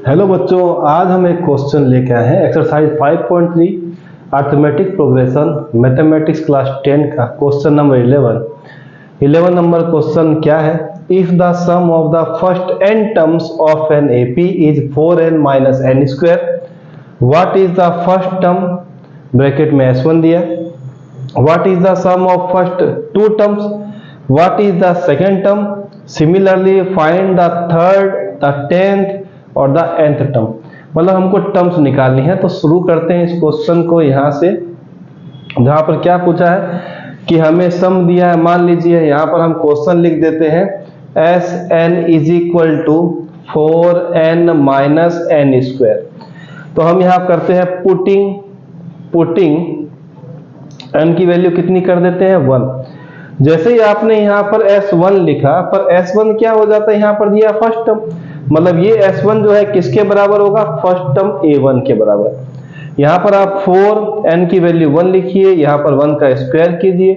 Hello बच्चों, आज हम एक क्वेश्चन लेके आए हैं exercise 5.3 arithmetic progression mathematics class 10 का क्वेश्चन नंबर 11 नंबर क्वेश्चन क्या है। If the sum of the first n terms of an AP is 4n minus n square, what is the first term, bracket में s1 दिया। What is the sum of first two terms, what is the second term, similarly find the third, the 10th और the nth term. मतलब हमको terms निकालनी है। तो शुरू करते हैं इस क्वेश्चन को यहाँ से, जहाँ पर क्या पूछा है कि हमें सम दिया है। मान लीजिए यहाँ पर हम क्वेश्चन लिख देते हैं Sn is equal to 4n minus n square. तो हम यहाँ करते हैं पुटिंग n की वैल्यू कितनी कर देते हैं 1। जैसे ही आपने यहाँ पर S1 लिखा, पर S1 क्या हो जाता है, यहाँ पर दिया फर्स्ट टर्म, मतलब ये S1 जो है किसके बराबर होगा, फर्स्ट टर्म A1 के बराबर। यहाँ पर आप 4n की वैल्यू 1 लिखिए, यहाँ पर 1 का स्क्वायर कीजिए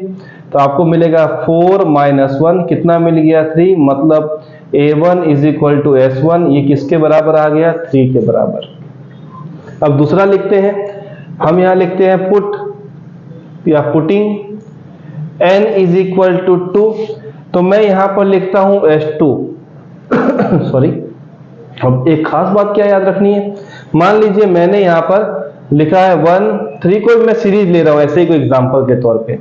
तो आपको मिलेगा 4 माइनस 1 कितना मिल गया 3। मतलब A1 is equal to S1, ये किसके बराबर आ गया 3 के बराबर। अब दूसरा लिखते हैं, हम यहाँ लिखते हैं putting n is equal to 2। तो मैं यहाँ पर लिखता हूँ S2 सॉरी। अब एक खास बात क्या याद रखनी है, मान लीजिए मैंने यहाँ पर लिखा है 1 3, कोई मैं सीरीज ले रहा हूँ ऐसे ही कोई एग्जांपल के तौर पे।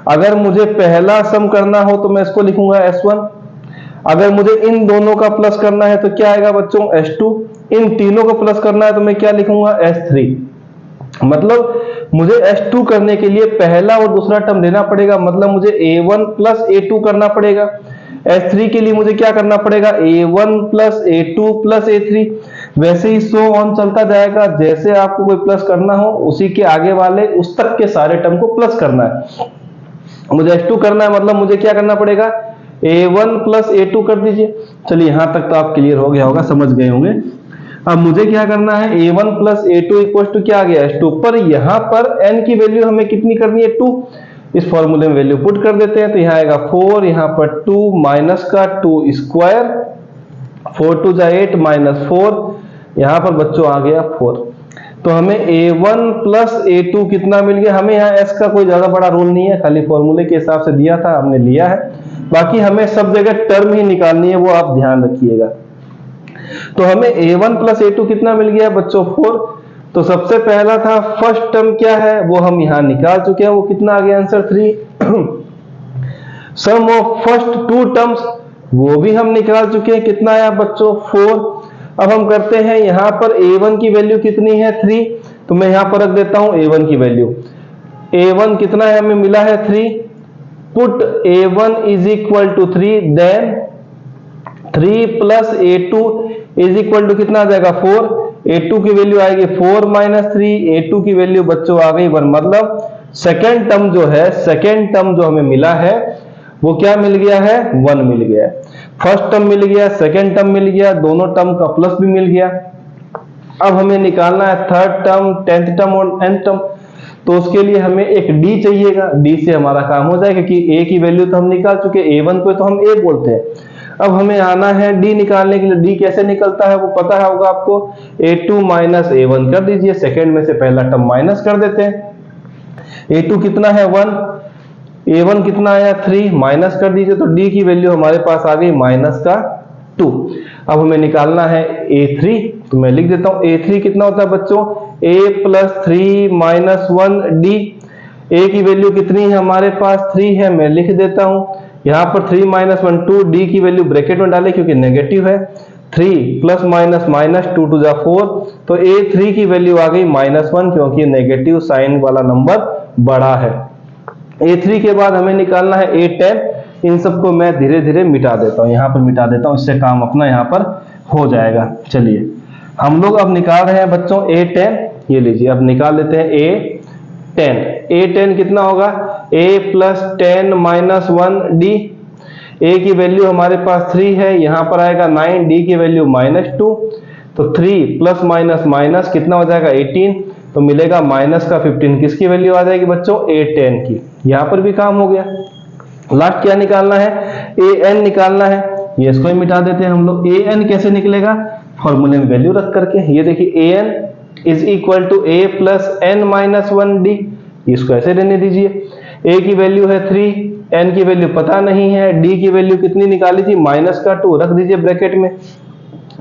अगर मुझे पहला सम करना हो तो मैं इसको लिखूंगा S1। अगर मुझे इन दोनों का प्लस करना है तो क्या आएगा बच्चों S2। इन तीनों को प्लस करना है तो मैं क्या लिखूंगा S3। मतलब मुझे S2 करने के लिए पहला और दूसरा टर्म लेना पड़ेगा, मतलब मुझे A1 प्लस A2 करना पड़ेगा। S3 के लिए मुझे क्या करना पड़ेगा, A1 plus A2 plus A3। वैसे ही सो ऑन चलता जाएगा, जैसे आपको कोई प्लस करना हो उसी के आगे वाले उस तक के सारे टर्म को प्लस करना है। मुझे S2 करना है, मतलब मुझे क्या करना पड़ेगा, A1 प्लस A2 कर दीजिए। चलिए यहाँ तक तो आप क्लियर हो गया होगा, समझ गए होंगे। अब मुझे क्या करना है, A1 plus A2 equal to क्या आ गया S2, पर यहाँ पर n की वैल्यू हमें कितनी करनी है 2। इस फॉर्मूले में वैल्यू पुट कर देते हैं तो यहाँ आएगा 4, यहाँ पर 2 माइनस का 2 स्क्वायर, 4 2 जा 8 माइनस 4, यहाँ पर बच्चों आ गया 4। तो हमें A1 प्लस A2 कितना मिल गया। हमें यहाँ S का कोई ज्यादा बड़ा रोल नहीं है, खाली फॉर्मूले के हिसाब से दिया था हमने लिया है। बाकी हमें सब जगह टर्म ही निकालनी है, वो आप ध्यान रखिएगा। तो हमें A1 प्लस A2 कितना मिल गया बच्चों 4। तो सबसे पहला था फर्स्ट टर्म क्या है वो हम यहां निकाल चुके हैं, वो कितना आ गया answer 3। Sum of first two terms वो भी हम निकाल चुके हैं, कितना आया बच्चों 4। अब हम करते हैं यहां पर A1 की वैल्यू कितनी है 3, तो मैं यहां पर रख देता हूं A1 की वैल्यू। A1 कितना है हमें मिला है 3। Put A1 is equal to 3, then 3 plus A2 is equal to कितना आ जाएगा 4। A2 की वैल्यू आएगी 4 माइनस 3, A2 की वैल्यू बच्चों आ गई 1। मतलब सेकेंड टर्म जो है, सेकेंड टर्म जो हमें मिला है वो क्या मिल गया है 1 मिल गया। फर्स्ट टर्म मिल गया, सेकेंड टर्म मिल गया, दोनों टर्म का प्लस भी मिल गया। अब हमें निकालना है थर्ड टर्म, 10th टर्म और nth टर्म। तो उसके लिए हमें एक D चाहिएगा, D से हमारा काम हो जाएगा क्योंकि A की वैल्यू तो हम निकाल चुके, A1 को तो हम A बोलते हैं। अब हमें आना है D निकालने के लिए। D कैसे निकलता है वो पता है होगा आपको, A2 माइनस A1 कर दीजिए, सेकेंड में से पहला टर्म माइनस कर देते हैं। A2 कितना है 1, A1 कितना आया 3, माइनस कर दीजिए तो D की वैल्यू हमारे पास आ गई माइनस का 2। अब हमें निकालना है A3, तो मैं लिख देता हूं A3 कितना होता है बच्चों, A plus 3 minus 1 D। A की वैल्यू कितनी है हमारे पास 3 है, मैं लिख देता हूं यहाँ पर 3 माइनस 1 2, D की वैल्यू ब्रैकेट में डाले क्योंकि नेगेटिव है। 3 प्लस माइनस माइनस 2 2 जा 4, तो A3 की वैल्यू आ गई माइनस 1 क्योंकि नेगेटिव साइन वाला नंबर बड़ा है। A3 के बाद हमें निकालना है A10। इन सबको मैं धीरे धीरे मिटा देता हूँ, यहाँ पर मिटा देता हूँ, इससे काम अपना यहाँ पर हो जाएगा। चलिए हम लोग अब निकाल रहे हैं बच्चों A10, ये लीजिए अब निकाल लेते हैं A10। A10 कितना होगा, A plus 10 minus 1 D। A की वैल्यू हमारे पास 3 है, यहाँ पर आएगा 9, D की वैल्यू माइनस 2। तो 3 प्लस माइनस माइनस कितना हो जाएगा 18, तो मिलेगा माइनस का 15। किसकी वैल्यू आ जाएगी बच्चों A10 की। यहाँ पर भी काम हो गया। लास्ट क्या निकालना है, AN निकालना है, ये इसको ही मिटा देते हैं हम लोग। AN कैसे निकलेगा, फॉर्मूले में वैल्यू रख करके। ये देखिए an is equal to a plus n minus 1d, इसको ऐसे रहने दीजिए। a की वैल्यू है 3, n की वैल्यू पता नहीं है, d की वैल्यू कितनी निकाली थी माइनस का 2, रख दीजिए ब्रैकेट में।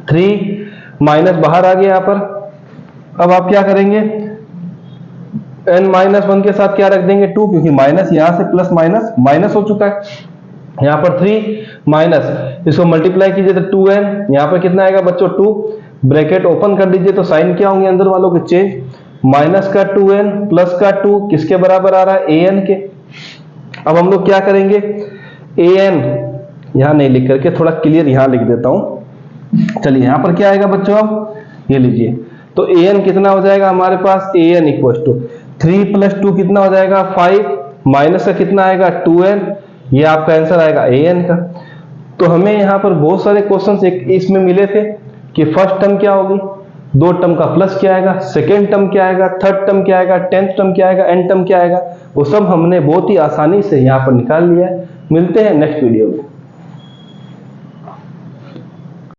3 माइनस बाहर आ गया यहाँ पर। अब आप क्या करेंगे, n माइनस 1 के साथ क्या रख देंगे 2, क्योंकि माइनस यहां से प्लस माइनस माइनस हो चुका है। यहाँ पर 3 माइनस, इसको मल्टीप्लाई कीजिए तो 2n, यहाँ पर कितना आएगा बच्चों 2, ब्रैकेट ओपन कर दीजिए तो साइन क्या होंगे अंदर वालों के चेंज, माइनस का 2n प्लस का 2 किसके बराबर आ रहा है an के। अब हम लोग क्या करेंगे, an यहां नहीं लिख करके थोड़ा क्लियर यहां लिख देता हूं। चलिए यहां पर क्या आएगा बच्चों, अब ये लीजिए तो an कितना हो जाएगा हमारे पास, an इक्वल टू 3 प्लस 2 कितना हो जाएगा 5, माइनस का कितना आएगा 2n, ये आपका आंसर आएगा an का। तो हमें यहाँ पर बहुत सारे क्वेश्चंस इसमें मिले थे कि फर्स्ट टर्म क्या होगी, 2 टर्म का प्लस क्या आएगा, सेकेंड टर्म क्या आएगा, थर्ड टर्म क्या आएगा, 10th टर्म क्या आएगा, एंड टर्म क्या आएगा, वो सब हमने बहुत ही आसानी से यहाँ पर निकाल लिया है। मिलते हैं नेक्स्ट वीडियो में।